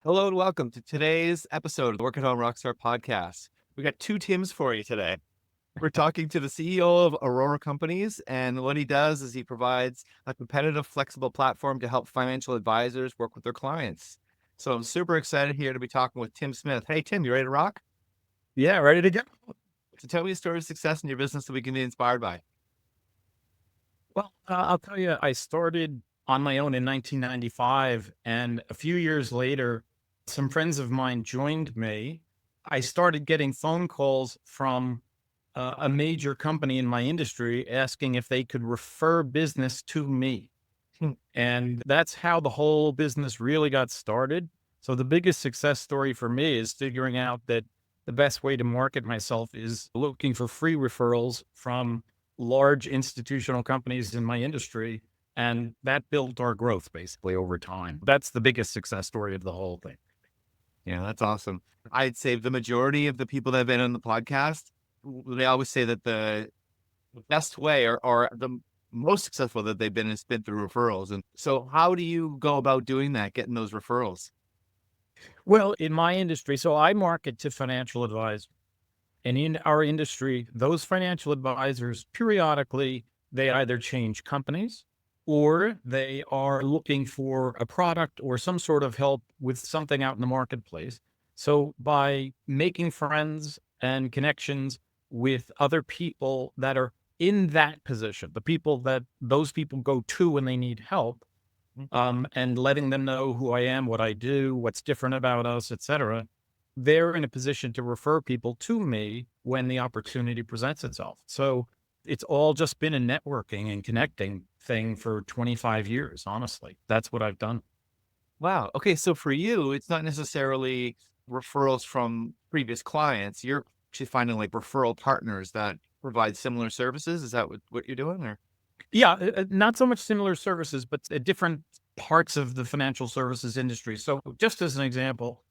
Hello and welcome to today's episode of the Home Rockstar Podcast. We got two Tims for you today. We're talking to the CEO of Aurora Companies, and what he does is he provides a competitive, flexible platform to help financial advisors work with their clients. So I'm super excited here to be talking with Tim Smith. Hey, Tim, you ready to rock? Yeah, ready to go. So tell me a story of success in your business that we can be inspired by. Well, I'll tell you, I started on my own in 1995, and a few years later, some friends of mine joined me. I started getting phone calls from a major company in my industry asking if they could refer business to me. Hmm. And that's how the whole business really got started. So the biggest success story for me is figuring out that the best way to market myself is looking for free referrals from large institutional companies in my industry. And that built our growth basically over time. That's the biggest success story of the whole thing. Yeah, that's awesome. I'd say the majority of the people that have been on the podcast, they always say that the best way or the most successful that they've been has been through referrals. And so how do you go about doing that, getting those referrals? Well, in my industry, so I market to financial advisors. And in our industry, those financial advisors periodically, they either change companies or they are looking for a product or some sort of help with something out in the marketplace. So by making friends and connections with other people that are in that position, the people that those people go to when they need help, and letting them know who I am, what I do, what's different about us, et cetera, they're in a position to refer people to me when the opportunity presents itself. So it's all just been a networking and connecting thing for 25 years, honestly. That's what I've done. Wow. Okay. So for you, it's not necessarily referrals from previous clients. You're actually finding like referral partners that provide similar services. Is that what you're doing? Or Yeah, not so much similar services, but different parts of the financial services industry. So just as an example,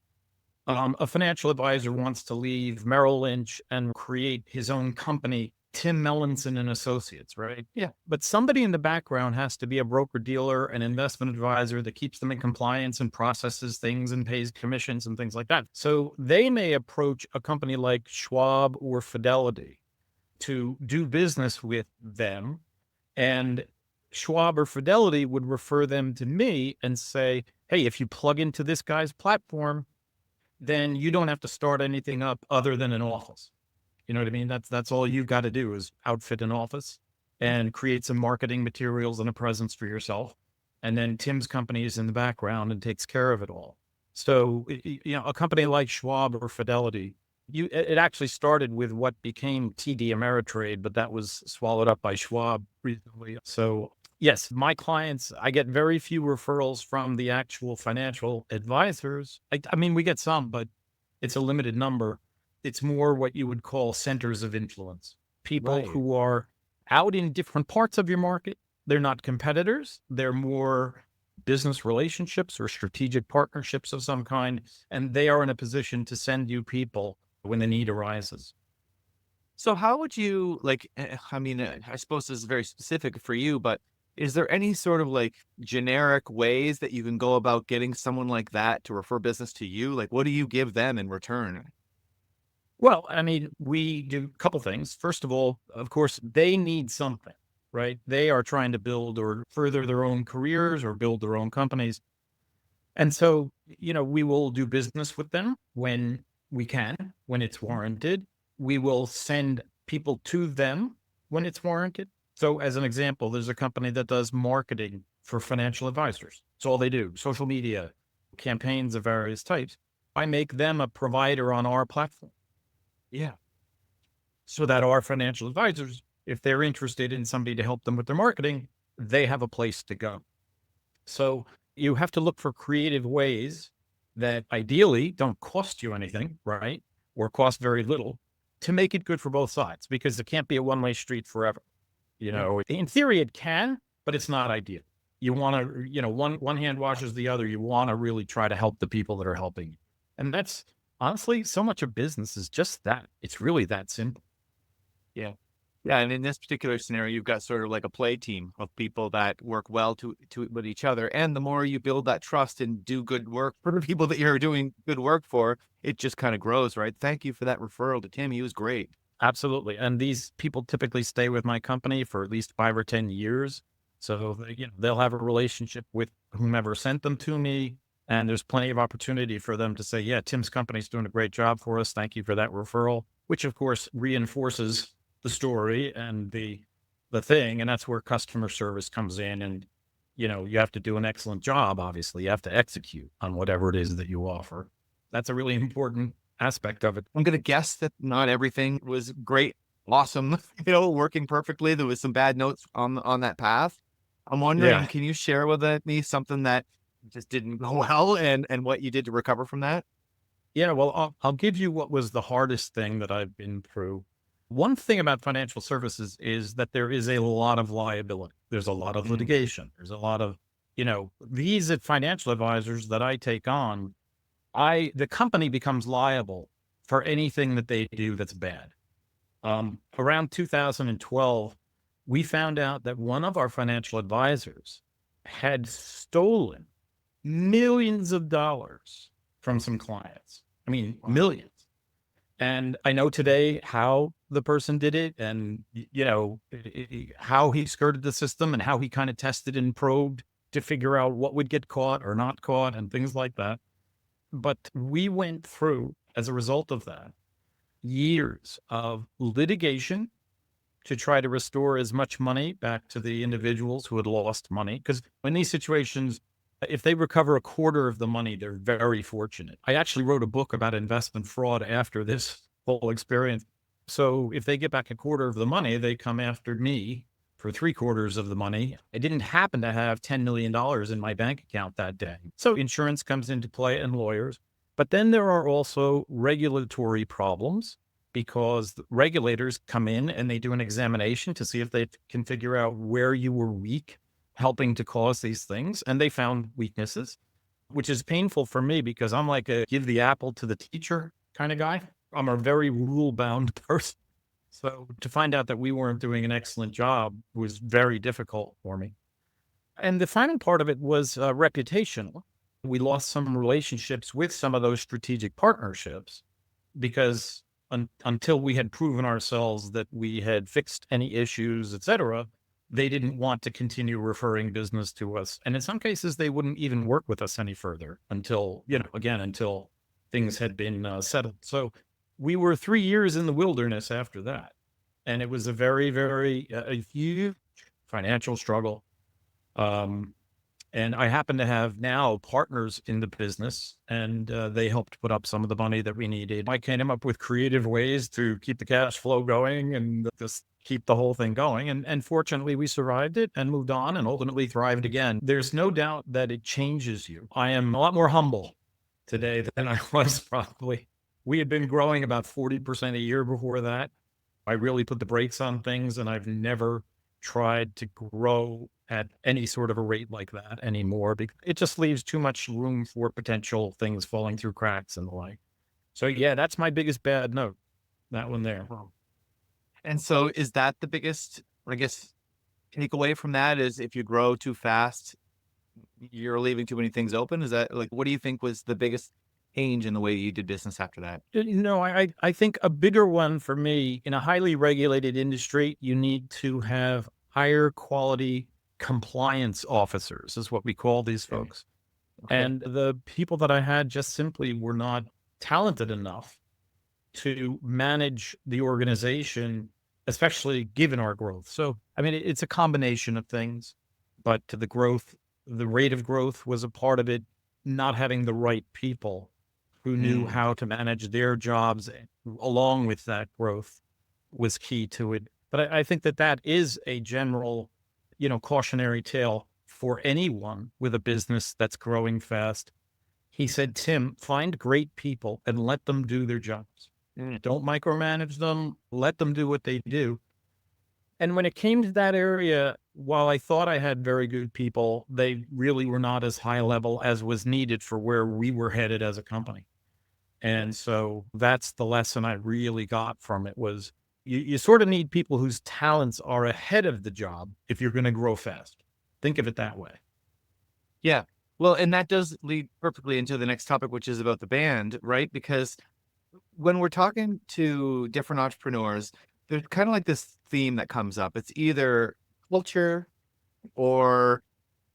a financial advisor wants to leave Merrill Lynch and create his own company, Tim Melanson and Associates, right? yeah. But somebody in the background has to be a broker dealer, an investment advisor that keeps them in compliance and processes things and pays commissions and things like that. So they may approach a company like Schwab or Fidelity to do business with them. And Schwab or Fidelity would refer them to me and say, hey, if you plug into this guy's platform, then you don't have to start anything up other than an office. You know what I mean? That's all you've got to do is outfit an office and create some marketing materials and a presence for yourself. And then Tim's company is in the background and takes care of it all. So, a company like Schwab or Fidelity, it actually started with what became TD Ameritrade, but that was swallowed up by Schwab recently. So yes, my clients, I get very few referrals from the actual financial advisors. I mean, we get some, but it's a limited number. It's more what you would call centers of influence, people Right. who are out in different parts of your market. They're not competitors. They're more business relationships or strategic partnerships of some kind. And they are in a position to send you people when the need arises. So how would you like, I mean, I suppose this is very specific for you, but is there any sort of like generic ways that you can go about getting someone like that to refer business to you? Like, what do you give them in return? Well, I mean, we do a couple things. First of all, of course, they need something, right? They are trying to build or further their own careers or build their own companies. And so, we will do business with them when we can, when it's warranted. We will send people to them when it's warranted. So, as an example, there's a company that does marketing for financial advisors. It's all they do, social media, campaigns of various types. I make them a provider on our platform Yeah. so that our financial advisors, if they're interested in somebody to help them with their marketing, they have a place to go. So you have to look for creative ways that ideally don't cost you anything, right? Or cost very little to make it good for both sides because it can't be a one-way street forever. Yeah. In theory it can, but it's not ideal. You want to, one hand washes the other. You want to really try to help the people that are helping you. And that's honestly so much of business is just that. It's really that simple. Yeah. Yeah, and in this particular scenario, you've got sort of like a play team of people that work well with each other. And the more you build that trust and do good work for the people that you're doing good work for, it just kind of grows, right? Thank you for that referral to Tim. He was great. Absolutely. And these people typically stay with my company for at least 5 or 10 years. So they'll have a relationship with whomever sent them to me. And there's plenty of opportunity for them to say, yeah, Tim's company's doing a great job for us. Thank you for that referral, which of course reinforces the story and the thing. And that's where customer service comes in. And, you have to do an excellent job. Obviously, you have to execute on whatever it is that you offer. That's a really important aspect of it. I'm going to guess that not everything was great, awesome, working perfectly. There was some bad notes on that path. I'm wondering, Yeah. can you share with me something that just didn't go well and what you did to recover from that? Yeah, well, I'll give you what was the hardest thing that I've been through. One thing about financial services is that there is a lot of liability. There's a lot of Mm, litigation. There's a lot of, these financial advisors that I take on, the company becomes liable for anything that they do that's bad. Around 2012, we found out that one of our financial advisors had stolen millions of dollars from some clients. I mean, wow. millions. And I know today how the person did it and, how he skirted the system and how he kind of tested and probed to figure out what would get caught or not caught and things like that. But we went through, as a result of that, years of litigation to try to restore as much money back to the individuals who had lost money. Because in these situations, if they recover a quarter of the money, they're very fortunate. I actually wrote a book about investment fraud after this whole experience. So if they get back a quarter of the money, they come after me for 3/4 of the money. I didn't happen to have $10 million in my bank account that day. So insurance comes into play and lawyers. But then there are also regulatory problems because the regulators come in and they do an examination to see if they can figure out where you were weak, helping to cause these things. And they found weaknesses, which is painful for me because I'm like a give the apple to the teacher kind of guy. I'm a very rule bound person. So to find out that we weren't doing an excellent job was very difficult for me. And the final part of it was reputational. We lost some relationships with some of those strategic partnerships because until we had proven ourselves that we had fixed any issues, et cetera, they didn't want to continue referring business to us. And in some cases, they wouldn't even work with us any further until, until things had been settled. So we were 3 years in the wilderness after that. And it was a very, very a huge financial struggle. And I happen to have now partners in the business, and they helped put up some of the money that we needed. I came up with creative ways to keep the cash flow going and just keep the whole thing going. And fortunately, we survived it and moved on and ultimately thrived again. There's no doubt that it changes you. I am a lot more humble today than I was probably. We had been growing about 40% a year before that. I really put the brakes on things, and I've never tried to grow at any sort of a rate like that anymore because it just leaves too much room for potential things falling through cracks and the like. So yeah, that's my biggest bad note. That one there. Wow. And so is that the biggest, I guess, takeaway from that is if you grow too fast, you're leaving too many things open? Is that like, what do you think was the biggest change in the way you did business after that? I think a bigger one for me in a highly regulated industry, you need to have higher quality compliance officers is what we call these Okay. folks. Okay. And the people that I had just simply were not talented enough to manage the organization, especially given our growth. So, I mean, it's a combination of things, but the rate of growth was a part of it, not having the right people who knew Mm. how to manage their jobs along with that growth was key to it. But I think that is a general, cautionary tale for anyone with a business that's growing fast. He said, Tim, find great people and let them do their jobs. Mm. Don't micromanage them. Let them do what they do. And when it came to that area, while I thought I had very good people, they really were not as high level as was needed for where we were headed as a company. And so that's the lesson I really got from it was you sort of need people whose talents are ahead of the job if you're going to grow fast. Think of it that way. Yeah. Well, and that does lead perfectly into the next topic, which is about the band, right? Because when we're talking to different entrepreneurs, there's kind of like this theme that comes up. It's either culture or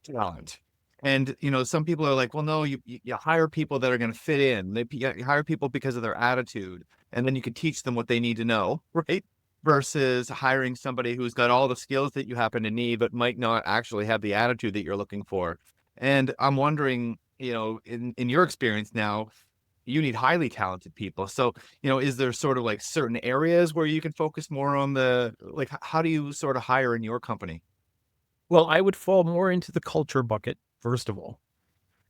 talent. And, some people are like, well, no, you hire people that are going to fit in. You hire people because of their attitude, and then you can teach them what they need to know, right? Versus hiring somebody who's got all the skills that you happen to need, but might not actually have the attitude that you're looking for. And I'm wondering, in your experience now, you need highly talented people. So, is there sort of like certain areas where you can focus more on how do you sort of hire in your company? Well, I would fall more into the culture bucket, first of all,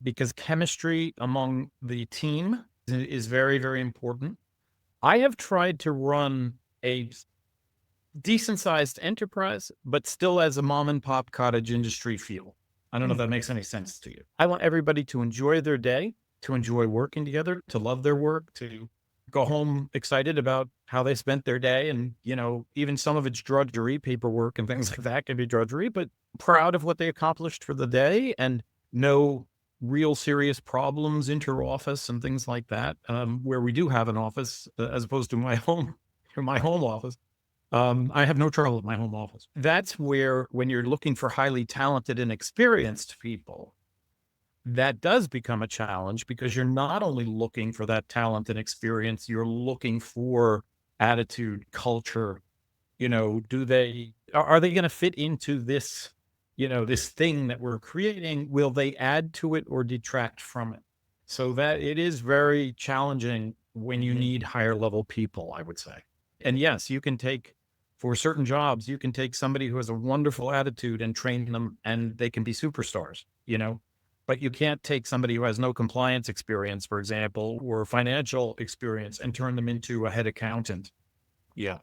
because chemistry among the team is very, very important. I have tried to run a decent sized enterprise, but still as a mom and pop cottage industry feel. I don't know if that makes any sense to you. I want everybody to enjoy their day, to enjoy working together, to love their work, to go home excited about how they spent their day. And, even some of it's drudgery, paperwork and things like that can be drudgery, but proud of what they accomplished for the day and no real serious problems inter-office and things like that, where we do have an office as opposed to my home office. I have no trouble with my home office. That's where, when you're looking for highly talented and experienced people, that does become a challenge, because you're not only looking for that talent and experience, you're looking for attitude, culture. Are they going to fit into this, this thing that we're creating? Will they add to it or detract from it? So that it is very challenging when you need higher level people, I would say. And yes, for certain jobs, you can take somebody who has a wonderful attitude and train them, and they can be superstars, but you can't take somebody who has no compliance experience, for example, or financial experience, and turn them into a head accountant. Yeah.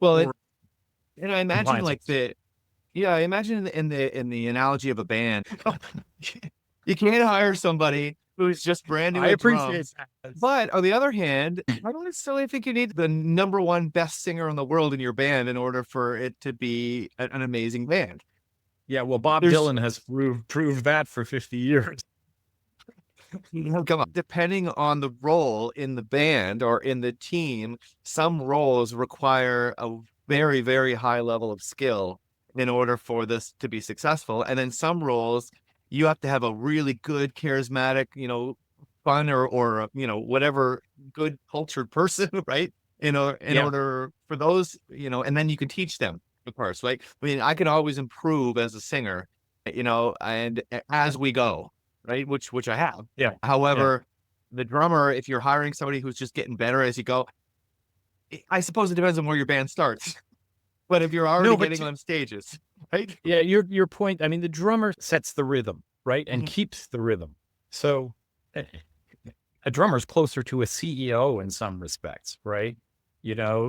Well, Or I imagine compliance. I imagine in the analogy of a band, you can't hire somebody who's just brand new I at appreciate drums. that. But on the other hand, I don't necessarily think you need the number one best singer in the world in your band in order for it to be an amazing band. Yeah, well, Bob There's Dylan has proved that for 50 years. Come on. Depending on the role in the band or in the team, some roles require a very, very high level of skill in order for this to be successful. And then some roles, you have to have a really good, charismatic, fun or whatever good cultured person, right? In Yeah. order for those, and then you can teach them, of course, right? I mean, I can always improve as a singer, and as we go, right? Which I have. Yeah. Yeah. However, the drummer, if you're hiring somebody who's just getting better as you go, I suppose it depends on where your band starts. But if you're already No, but getting on stages, right? yeah, your point. I mean, the drummer sets the rhythm, right? And Mhm. keeps the rhythm. So a drummer's closer to a CEO in some respects, right?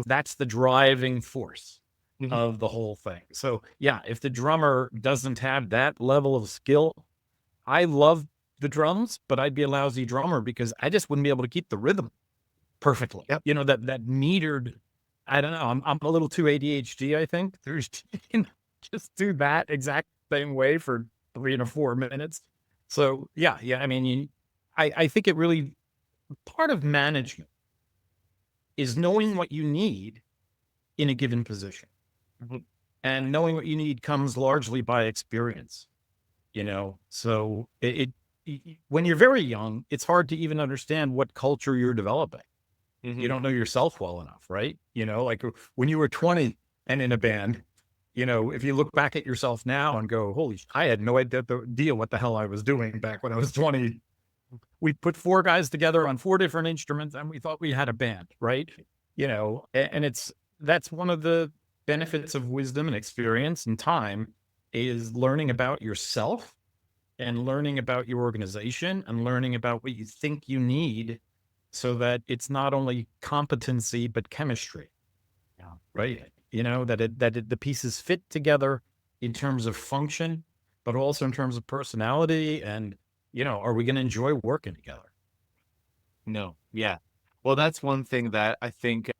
That's the driving force Mhm. of the whole thing. So yeah, if the drummer doesn't have that level of skill, I love the drums, but I'd be a lousy drummer because I just wouldn't be able to keep the rhythm perfectly. Yep. That metered. I don't know. I'm a little too ADHD, I think. There's just do that exact same way for 4 minutes. So yeah. I mean, I think it really, part of management is knowing what you need in a given position. Mhm. And knowing what you need comes largely by experience, So when you're very young, it's hard to even understand what culture you're developing. You Mhm. don't know yourself well enough, right? Like when you were 20 and in a band, if you look back at yourself now and go, holy, I had no idea what the hell I was doing back when I was 20. We put 4 guys together on 4 different instruments and we thought we had a band, right? And that's one of the benefits of wisdom and experience and time, is learning about yourself and learning about your organization and learning about what you think you need, so that it's not only competency, but chemistry. Yeah. Right. The pieces fit together in terms of function, but also in terms of personality. And, are we going to enjoy working together? No. Yeah. Well, that's one thing that I think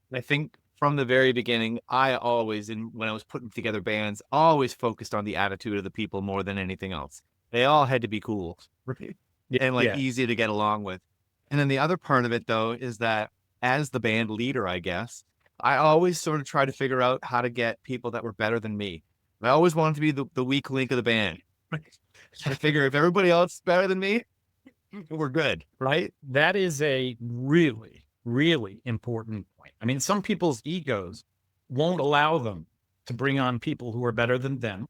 from the very beginning, I always, when I was putting together bands, always focused on the attitude of the people more than anything else. They all had to be cool, right? And like Yeah. easy to get along with. And then the other part of it though, is that as the band leader, I guess, I always sort of try to figure out how to get people that were better than me. I always wanted to be the weak link of the band. I figure if everybody else is better than me, we're good, right? That is a really, really important point. I mean, some people's egos won't allow them to bring on people who are better than them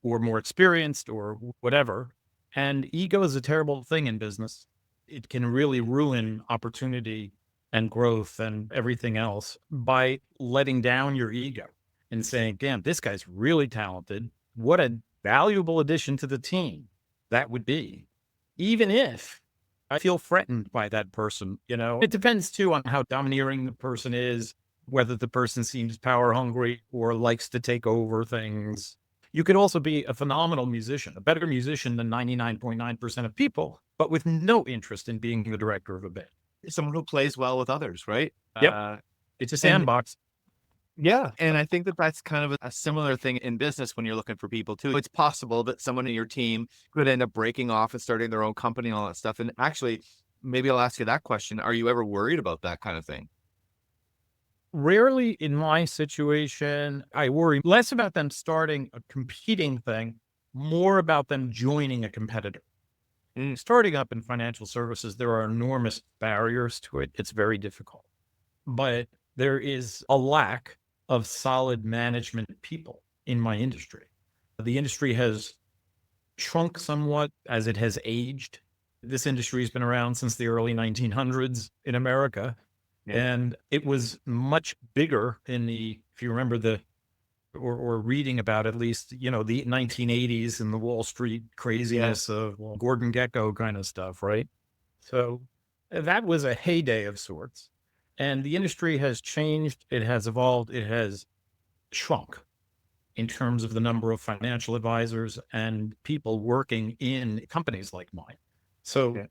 or more experienced or whatever. And ego is a terrible thing in business. It can really ruin opportunity and growth and everything else by letting down your ego and saying, damn, this guy's really talented. What a valuable addition to the team that would be, even if I feel threatened by that person. It depends too on how domineering the person is, whether the person seems power hungry or likes to take over things. You could also be a phenomenal musician, a better musician than 99.9% of people, but with no interest in being the director of a band. Someone who plays well with others, right? Yep. It's a and sandbox. yeah. And I think that that's kind of a similar thing in business when you're looking for people too. It's possible that someone in your team could end up breaking off and starting their own company and all that stuff. And actually, maybe I'll ask you that question. Are you ever worried about that kind of thing? Rarely in my situation, I worry less about them starting a competing thing, more about them joining a competitor. Starting up in financial services, there are enormous barriers to it. It's very difficult, but there is a lack of solid management people in my industry. The industry has shrunk somewhat as it has aged. This industry has been around since the early 1900s in America. Yeah. And it was much bigger if you remember or reading about at least, the 1980s and the Wall Street craziness of Gordon Gekko kind of stuff, right? So that was a heyday of sorts. And the industry has changed. It has evolved. It has shrunk in terms of the number of financial advisors and people working in companies like mine. So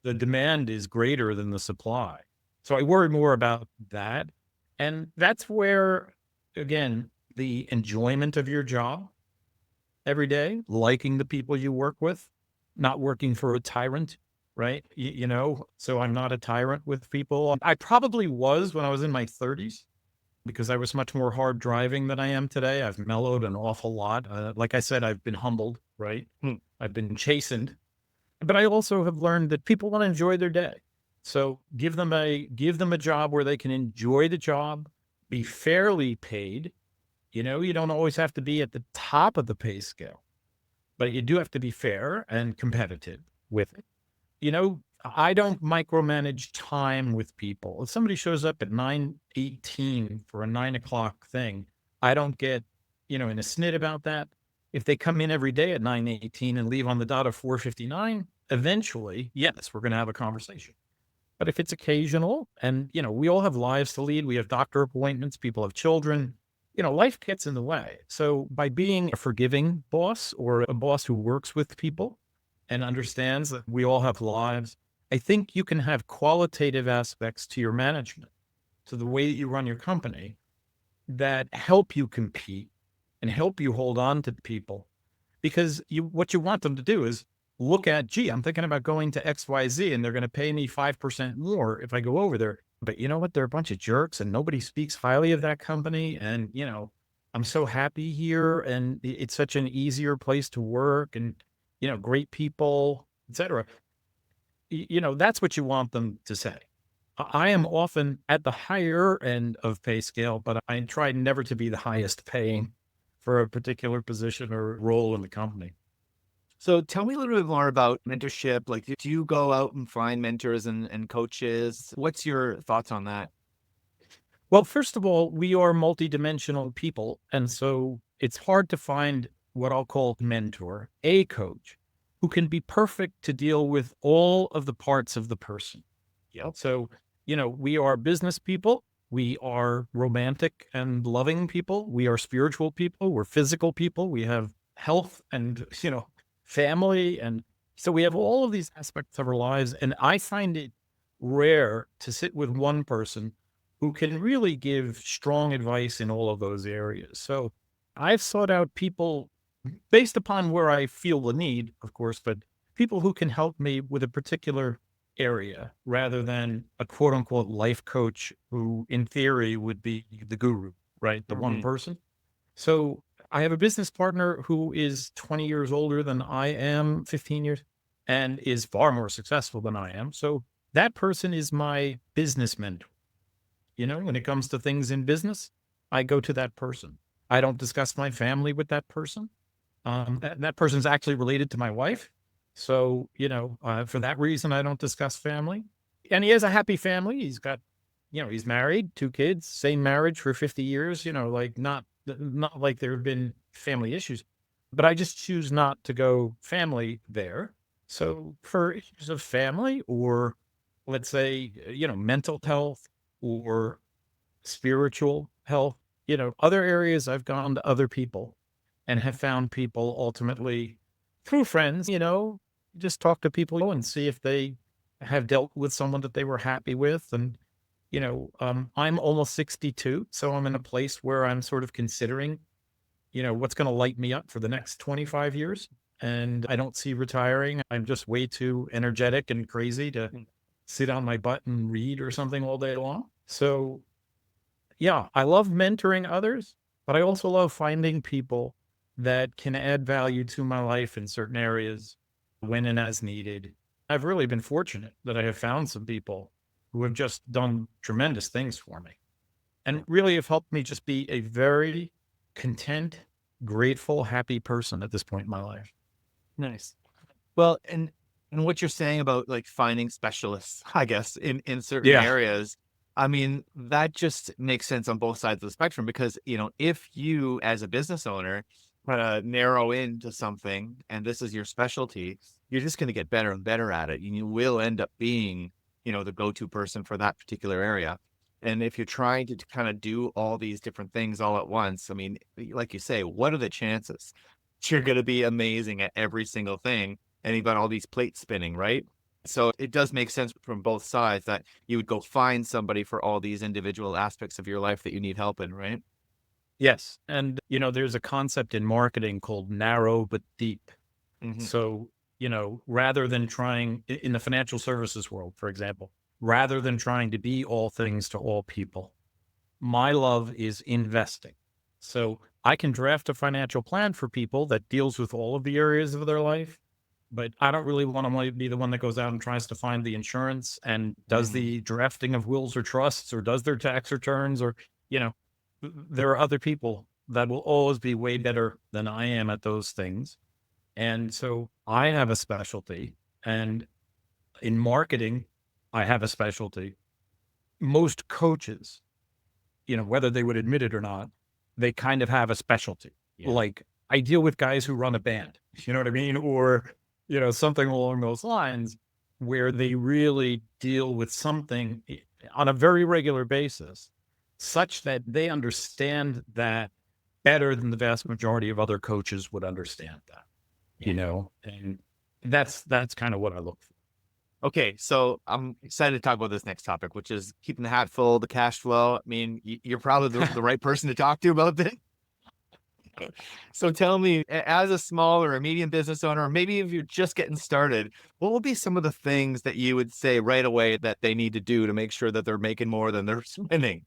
the demand is greater than the supply. So I worry more about that. And that's where, again, the enjoyment of your job every day, liking the people you work with, not working for a tyrant, right? So I'm not a tyrant with people. I probably was when I was in my 30s because I was much more hard driving than I am today. I've mellowed an awful lot. Like I said, I've been humbled, right? I've been chastened, but I also have learned that people want to enjoy their day. So give them a job where they can enjoy the job, be fairly paid. You don't always have to be at the top of the pay scale, but you do have to be fair and competitive with it. I don't micromanage time with people. If somebody shows up at 9:18 for a 9 o'clock thing, I don't get, in a snit about that. If they come in every day at 9:18 and leave on the dot of 4:59, eventually, yes, we're going to have a conversation. But if it's occasional and, we all have lives to lead, we have doctor appointments, people have children, life gets in the way. So by being a forgiving boss or a boss who works with people and understands that we all have lives, I think you can have qualitative aspects to your management, to the way that you run your company that help you compete and help you hold on to people. Because what you want them to do is look at, I'm thinking about going to XYZ and they're going to pay me 5% more if I go over there. But you know what? They're a bunch of jerks and nobody speaks highly of that company. And, I'm so happy here and it's such an easier place to work and, great people, etc. That's what you want them to say. I am often at the higher end of pay scale, but I try never to be the highest paying for a particular position or role in the company. So tell me a little bit more about mentorship. Like, do you go out and find mentors and coaches? What's your thoughts on that? Well, first of all, we are multidimensional people. And so it's hard to find what I'll call mentor, a coach who can be perfect to deal with all of the parts of the person. Yep. So, we are business people. We are romantic and loving people. We are spiritual people. We're physical people. We have health and, family. And so we have all of these aspects of our lives. And I find it rare to sit with one person who can really give strong advice in all of those areas. So I've sought out people based upon where I feel the need, of course, but people who can help me with a particular area rather than a quote unquote life coach who in theory would be the guru, right? The one person. So I have a business partner who is 20 years older than I am, 15 years, and is far more successful than I am. So that person is my business mentor. When it comes to things in business, I go to that person. I don't discuss my family with that person. That person's actually related to my wife. So, for that reason, I don't discuss family. And he has a happy family. He's got, he's married, 2 kids, same marriage for 50 years, like not like there have been family issues, but I just choose not to go family there. So for issues of family or let's say, mental health or spiritual health, other areas I've gone to other people and have found people ultimately through friends, just talk to people and see if they have dealt with someone that they were happy with. And, I'm almost 62. So I'm in a place where I'm sort of considering, what's going to light me up for the next 25 years. And I don't see retiring. I'm just way too energetic and crazy to sit on my butt and read or something all day long. So yeah, I love mentoring others, but I also love finding people that can add value to my life in certain areas when and as needed. I've really been fortunate that I have found some people who have just done tremendous things for me and really have helped me just be a very content, grateful, happy person at this point in my life. Nice. Well, and what you're saying about like finding specialists, I guess, in certain Yeah. areas, I mean, that just makes sense on both sides of the spectrum because, if you as a business owner narrow into something and this is your specialty, you're just going to get better and better at it. And you will end up being, the go-to person for that particular area. And if you're trying to kind of do all these different things all at once, I mean, like you say, what are the chances you're going to be amazing at every single thing? And you've got all these plates spinning, right? So it does make sense from both sides that you would go find somebody for all these individual aspects of your life that you need help in, right? Yes. And, there's a concept in marketing called narrow but deep. So, rather than trying in the financial services world, for example, rather than trying to be all things to all people, my love is investing. So I can draft a financial plan for people that deals with all of the areas of their life, but I don't really want to be the one that goes out and tries to find the insurance and does the drafting of wills or trusts or does their tax returns or, there are other people that will always be way better than I am at those things. And so I have a specialty, and in marketing, I have a specialty. Most coaches, whether they would admit it or not, they kind of have a specialty. Yeah. Like I deal with guys who run a band, you know what I mean? Or, something along those lines where they really deal with something on a very regular basis, such that they understand that better than the vast majority of other coaches would understand that. And that's kind of what I look for. Okay, so I'm excited to talk about this next topic, which is keeping the hat full, the cash flow. I mean, you're probably the right person to talk to about this. So tell me, as a small or a medium business owner, or maybe if you're just getting started, what will be some of the things that you would say right away that they need to do to make sure that they're making more than they're spending?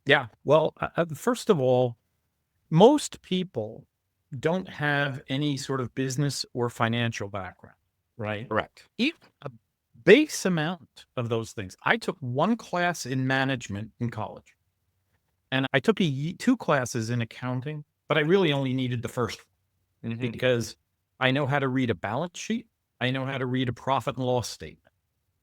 Yeah. Well, first of all, most people don't have any sort of business or financial background, right? Correct. Even a base amount of those things. I took one class in management in college, and I took 2 classes in accounting, but I really only needed the first one because I know how to read a balance sheet. I know how to read a profit and loss statement.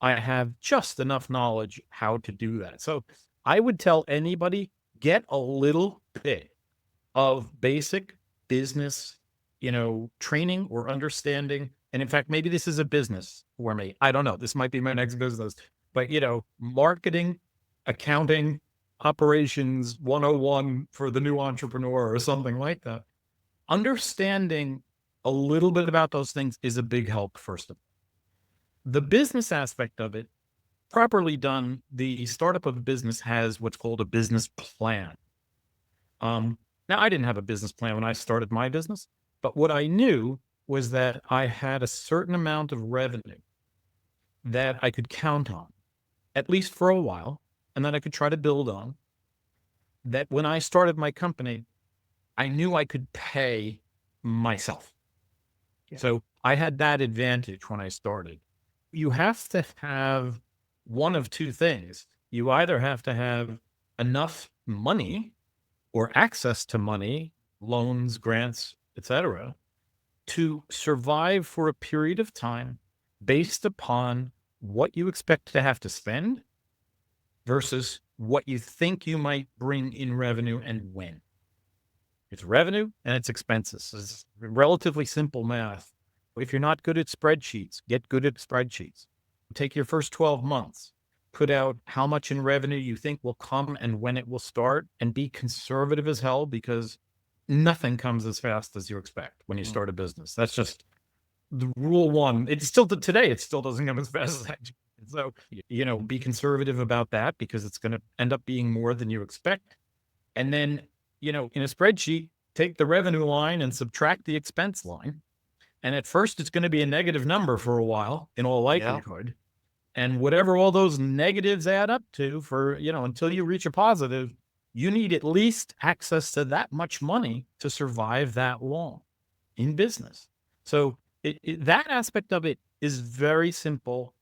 I have just enough knowledge how to do that. So I would tell anybody, get a little bit of basic business, training or understanding. And in fact, maybe this is a business for me. I don't know. This might be my next business, but marketing, accounting, operations 101 for the new entrepreneur or something like that. Understanding a little bit about those things is a big help, first of all. The business aspect of it properly done, the startup of a business has what's called a business plan. Now, I didn't have a business plan when I started my business, but what I knew was that I had a certain amount of revenue that I could count on, at least for a while, and that I could try to build on. That when I started my company, I knew I could pay myself. Yeah. So I had that advantage when I started. You have to have one of two things. You either have to have enough money or access to money, loans, grants, etc., to survive for a period of time based upon what you expect to have to spend versus what you think you might bring in revenue and when. It's revenue and it's expenses. It's relatively simple math. If you're not good at spreadsheets, get good at spreadsheets. Take your first 12 months, put out how much in revenue you think will come and when it will start, and be conservative as hell, because nothing comes as fast as you expect when you start a business. That's just the rule one. It's still today, it still doesn't come as fast as I expect. So, be conservative about that, because it's going to end up being more than you expect. And then, in a spreadsheet, take the revenue line and subtract the expense line. And at first, it's going to be a negative number for a while, in all likelihood. And whatever all those negatives add up to for, until you reach a positive, you need at least access to that much money to survive that long in business. So that aspect of it is very simple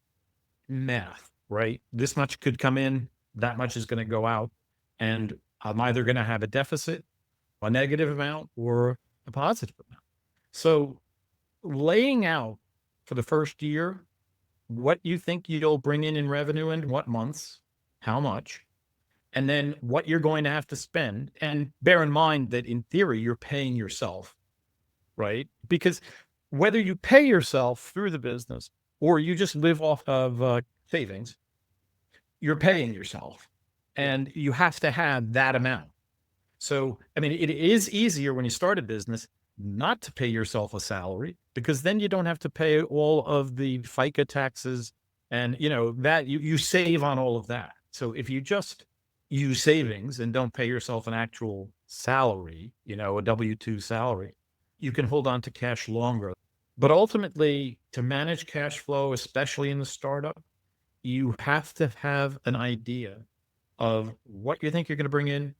math, right? This much could come in, that much is going to go out. And I'm either going to have a deficit, a negative amount, or a positive amount. So laying out for the first year what you think you'll bring in revenue and what months, how much, and then what you're going to have to spend. And bear in mind that in theory, you're paying yourself, right? Because whether you pay yourself through the business or you just live off of savings, you're paying yourself, and you have to have that amount. So, it is easier when you start a business not to pay yourself a salary, because then you don't have to pay all of the FICA taxes and, that you save on all of that. So if you just use savings and don't pay yourself an actual salary, a W-2 salary, you can hold on to cash longer. But ultimately, to manage cash flow, especially in the startup, you have to have an idea of what you think you're going to bring in,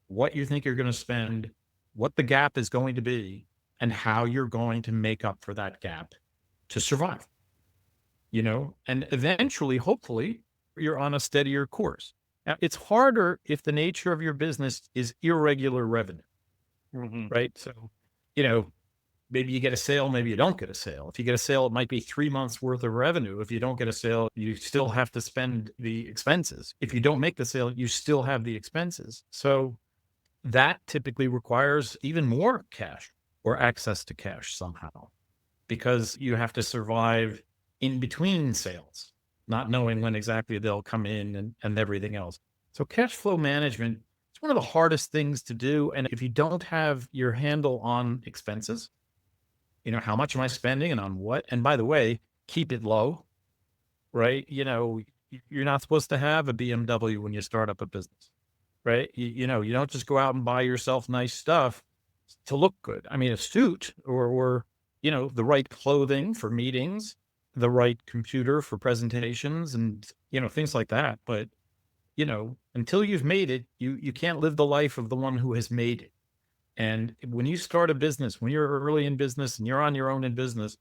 what you think you're going to spend, what the gap is going to be, and how you're going to make up for that gap to survive, and eventually, hopefully, you're on a steadier course. Now, it's harder if the nature of your business is irregular revenue, right? So, maybe you get a sale, maybe you don't get a sale. If you get a sale, it might be 3 months worth of revenue. If you don't get a sale, you still have to spend the expenses. If you don't make the sale, you still have the expenses. So that typically requires even more cash or access to cash somehow, because you have to survive in between sales, not knowing when exactly they'll come in and everything else. So cash flow management is one of the hardest things to do. And if you don't have your handle on expenses, how much am I spending and on what? And by the way, keep it low, right? You're not supposed to have a BMW when you start up a business. Right? You don't just go out and buy yourself nice stuff to look good. A suit or the right clothing for meetings, the right computer for presentations and, things like that. But, until you've made it, you can't live the life of the one who has made it. And when you start a business, when you're early in business and you're on your own in business,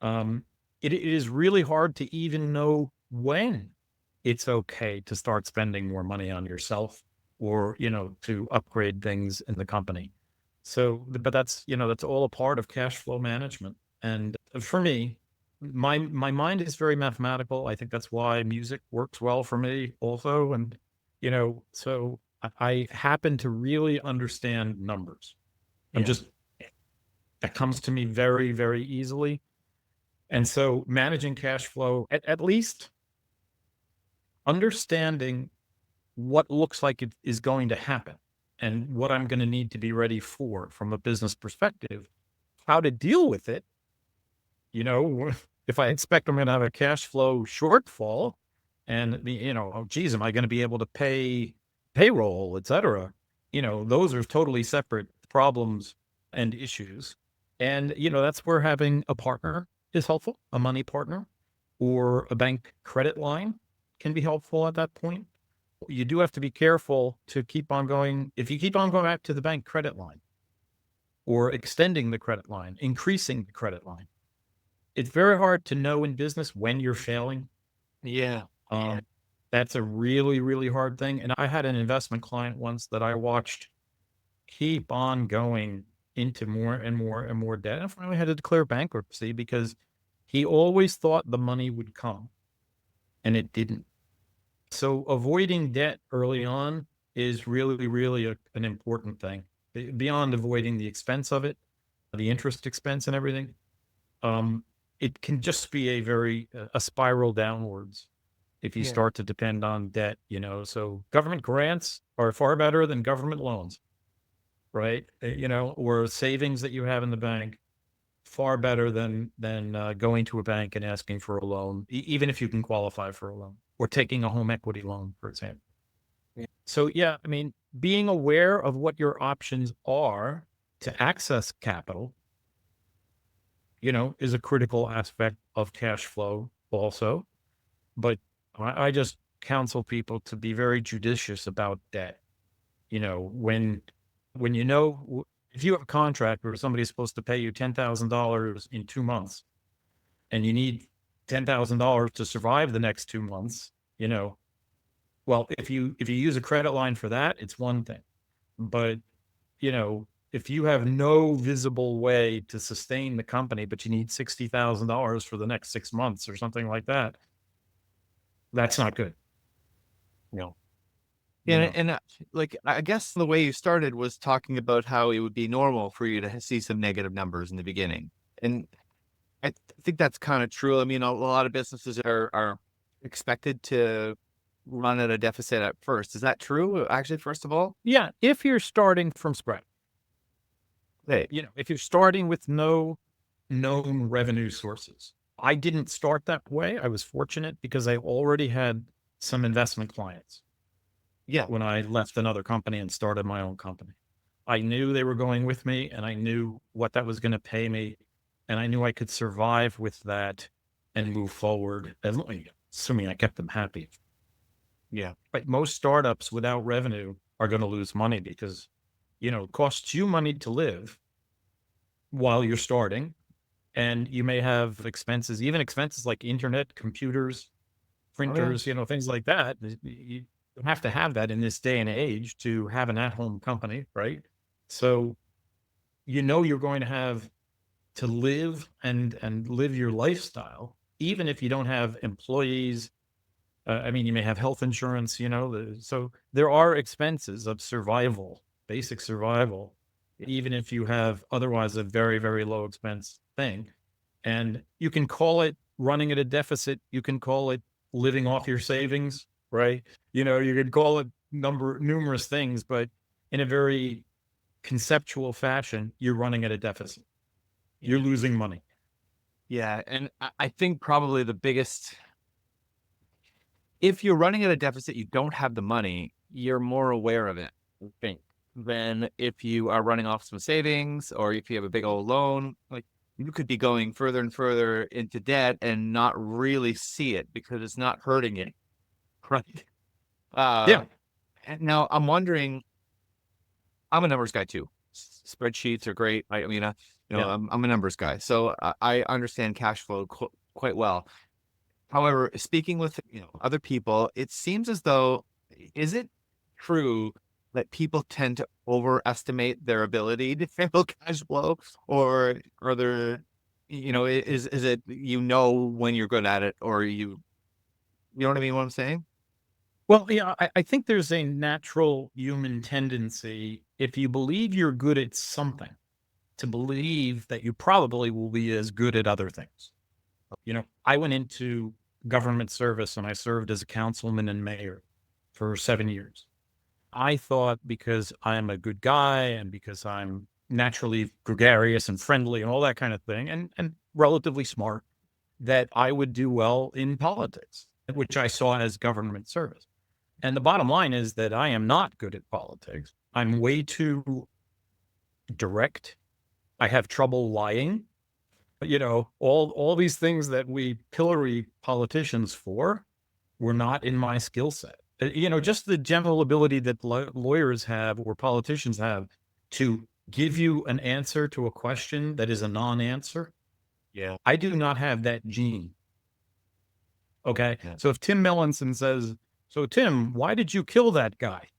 it is really hard to even know when it's okay to start spending more money on yourself, or, to upgrade things in the company. So, but that's all a part of cash flow management. And for me, my mind is very mathematical. I think that's why music works well for me also. And, so I happen to really understand numbers. That comes to me very, very easily. And so managing cash flow, at least understanding what looks like it is going to happen and what I'm going to need to be ready for from a business perspective, how to deal with it. If I expect I'm going to have a cash flow shortfall, And, oh, geez, am I going to be able to pay payroll, et cetera? Those are totally separate problems and issues. And, that's where having a partner is helpful, a money partner or a bank credit line can be helpful at that point. You do have to be careful to keep on going. If you keep on going back to the bank credit line or extending the credit line, increasing the credit line, it's very hard to know in business when you're failing. Yeah. That's a really, really hard thing. And I had an investment client once that I watched keep on going into more and more and more debt. I finally had to declare bankruptcy because he always thought the money would come and it didn't. So avoiding debt early on is really, really an important thing. Beyond avoiding the expense of it, the interest expense and everything, it can just be a spiral downwards if you start to depend on debt, So government grants are far better than government loans, right? Or savings that you have in the bank, far better than going to a bank and asking for a loan, even if you can qualify for a loan, or taking a home equity loan, for example. So, being aware of what your options are to access capital, is a critical aspect of cash flow also. But I just counsel people to be very judicious about debt. When if you have a contract where somebody's supposed to pay you $10,000 in 2 months and you need $10,000 to survive the next 2 months, well, if you use a credit line for that, it's one thing. But, if you have no visible way to sustain the company, but you need $60,000 for the next 6 months or something like that, that's not good. And I guess the way you started was talking about how it would be normal for you to see some negative numbers in the beginning. And I think that's kind of true. A lot of businesses are expected to run at a deficit at first. Is that true? Actually, first of all? Yeah. If you're starting from scratch, Hey. if you're starting with no known revenue sources. I didn't start that way. I was fortunate because I already had some investment clients. Yeah. When I left another company and started my own company, I knew they were going with me and I knew what that was going to pay me. And I knew I could survive with that and move forward, assuming I kept them happy. Yeah. But most startups without revenue are going to lose money because, it costs you money to live while you're starting. And you may have expenses, even expenses like internet, computers, printers, things like that. You don't have to have that in this day and age to have an at-home company, right? So, you're going to have to live and live your lifestyle, even if you don't have employees. You may have health insurance, so there are expenses of survival, basic survival, even if you have otherwise a very, very low expense thing. And you can call it running at a deficit. You can call it living off your savings, right? You can call it numerous things, but in a very conceptual fashion, you're running at a deficit. You're losing money. Yeah. And I think probably the biggest, if you're running at a deficit, you don't have the money, you're more aware of it, I think, than if you are running off some savings or if you have a big old loan. Like, you could be going further and further into debt and not really see it because it's not hurting you. Right. Yeah. And now I'm wondering, I'm a numbers guy too. Spreadsheets are great. I'm a numbers guy. So I understand cash flow quite well. However, speaking with, other people, it seems as though, is it true that people tend to overestimate their ability to handle cash flow, or are there, is it, when you're good at it, or you know what I mean, what I'm saying? Well, yeah, I think there's a natural human tendency, if you believe you're good at something, to believe that you probably will be as good at other things. I went into government service and I served as a councilman and mayor for 7 years. I thought because I'm a good guy and because I'm naturally gregarious and friendly and all that kind of thing, and relatively smart, that I would do well in politics. which I saw as government service. And the bottom line is that I am not good at politics. I'm way too direct. I have trouble lying. All these things that we pillory politicians for were not in my skill set. Just the general ability that lawyers have or politicians have to give you an answer to a question that is a non-answer. Yeah. I do not have that gene. Okay. Yeah. So if Tim Melanson says, so Tim, why did you kill that guy?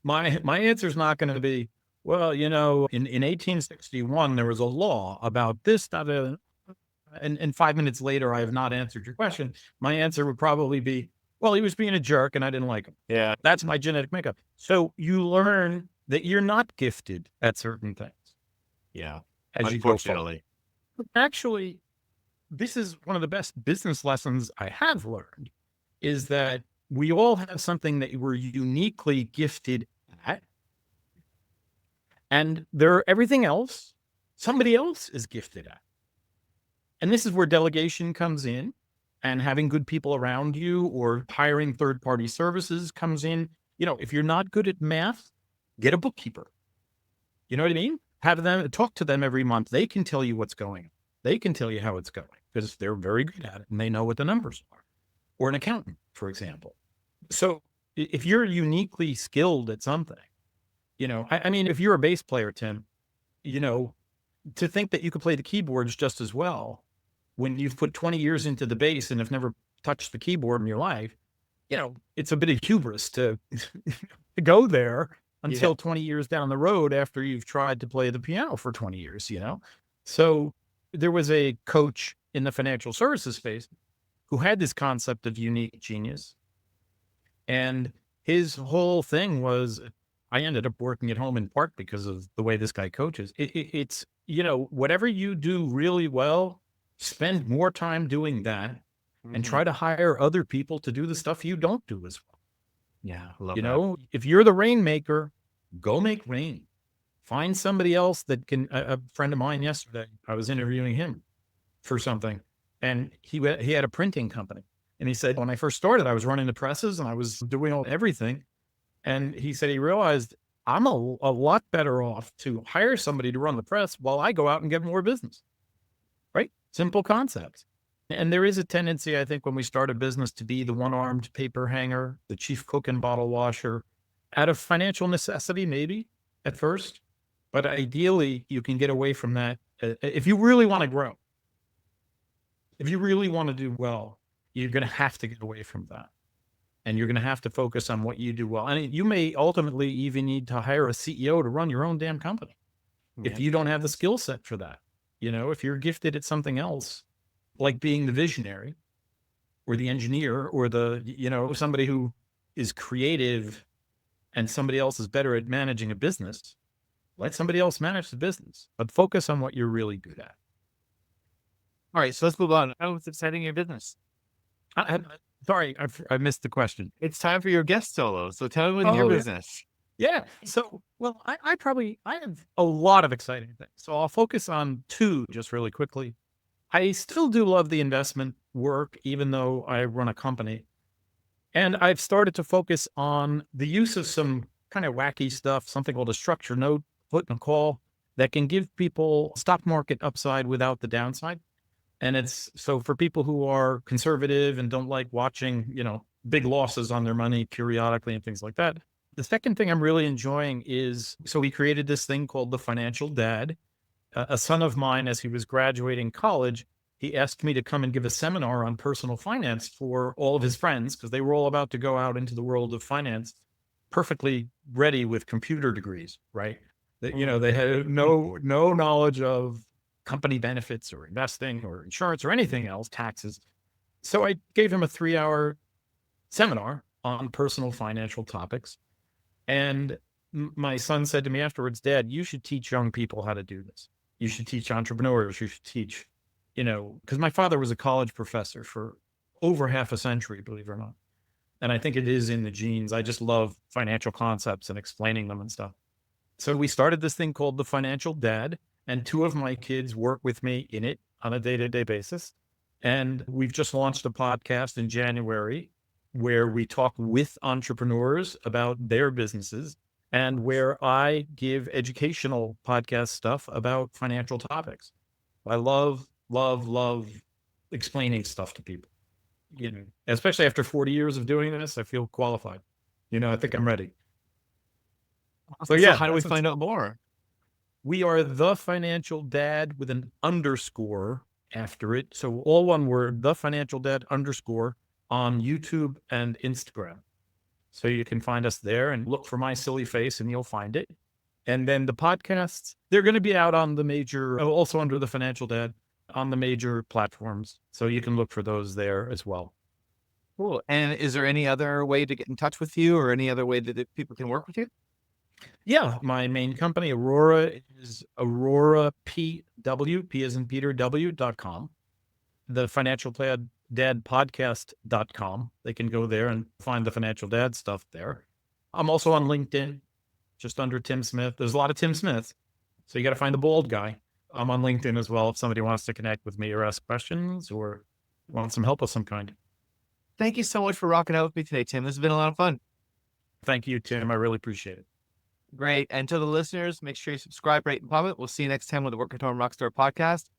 My answer is not going to be, well, in 1861, there was a law about this, and 5 minutes later, I have not answered your question. My answer would probably be, well, he was being a jerk and I didn't like him. Yeah. That's my genetic makeup. So you learn that you're not gifted at certain things. Yeah. As Unfortunately. you go forward. Actually, this is one of the best business lessons I have learned, is that we all have something that we're uniquely gifted at. And everything else, somebody else is gifted at. And this is where delegation comes in, and having good people around you or hiring third-party services comes in. If you're not good at math, get a bookkeeper. You know what I mean? Have them talk to them every month. They can tell you what's going on. They can tell you how it's going because they're very good at it and they know what the numbers are. Or an accountant, for example. So if you're uniquely skilled at something, I mean, if you're a bass player, Tim, to think that you could play the keyboards just as well when you've put 20 years into the bass and have never touched the keyboard in your life, it's a bit of hubris to go there until 20 years down the road after you've tried to play the piano for 20 years, So there was a coach in the financial services space who had this concept of unique genius. And his whole thing was, I ended up working at home in part because of the way this guy coaches. It's, whatever you do really well, spend more time doing that and try to hire other people to do the stuff you don't do as well. Yeah. Love that. If you're the rainmaker, go make rain. Find somebody else that can. A friend of mine yesterday, I was interviewing him for something, and he had a printing company. And he said, when I first started, I was running the presses and I was doing everything. And he said he realized I'm a lot better off to hire somebody to run the press while I go out and get more business. Right? Simple concept. And there is a tendency, I think, when we start a business to be the one-armed paper hanger, the chief cook and bottle washer, out of financial necessity, maybe at first. But ideally, you can get away from that. If you really want to grow, if you really want to do well, you're going to have to get away from that. And you're going to have to focus on what you do well. And you may ultimately even need to hire a CEO to run your own damn company. If you don't have the skill set for that. If you're gifted at something else, like being the visionary or the engineer or somebody who is creative and somebody else is better at managing a business, let somebody else manage the business, but focus on what you're really good at. All right, so let's move on. How is exciting your business? Sorry, I missed the question. It's time for your guest solo. So tell me what's your business. Yeah. So, well, I have a lot of exciting things. So I'll focus on two just really quickly. I still do love the investment work, even though I run a company. And I've started to focus on the use of some kind of wacky stuff, something called a structured note, put and call, that can give people stock market upside without the downside. And it's so for people who are conservative and don't like watching, big losses on their money periodically and things like that. The second thing I'm really enjoying is, so we created this thing called the Financial Dad. A son of mine, as he was graduating college, he asked me to come and give a seminar on personal finance for all of his friends, because they were all about to go out into the world of finance, perfectly ready with computer degrees, right? That, they had no knowledge of company benefits or investing or insurance or anything else, taxes. So I gave him a 3-hour seminar on personal financial topics. And my son said to me afterwards, Dad, you should teach young people how to do this. You should teach entrepreneurs. You should teach, because my father was a college professor for over half a century, believe it or not. And I think it is in the genes. I just love financial concepts and explaining them and stuff. So we started this thing called the Financial Dad, and 2 of my kids work with me in it on a day-to-day basis. And we've just launched a podcast in January where we talk with entrepreneurs about their businesses and where I give educational podcast stuff about financial topics. I love explaining stuff to people, especially after 40 years of doing this. I feel qualified. I think I'm ready. So yeah, how do we find out more? We are The Financial Dad with an underscore after it. So all one word, The Financial Dad _ on YouTube and Instagram. So you can find us there and look for my silly face and you'll find it. And then the podcasts, they're going to be out on the major, also under The Financial Dad, on the major platforms. So you can look for those there as well. Cool. And is there any other way to get in touch with you or any other way that people can work with you? Yeah, my main company, Aurora, is Aurora PW, P as in Peter, W.com. The Financial Dad Podcast.com. They can go there and find the Financial Dad stuff there. I'm also on LinkedIn, just under Tim Smith. There's a lot of Tim Smiths, so you got to find the bald guy. I'm on LinkedIn as well if somebody wants to connect with me or ask questions or want some help of some kind. Thank you so much for rocking out with me today, Tim. This has been a lot of fun. Thank you, Tim. I really appreciate it. Great. And to the listeners, make sure you subscribe, rate, and comment. We'll see you next time with the Work at Home Rockstar Podcast.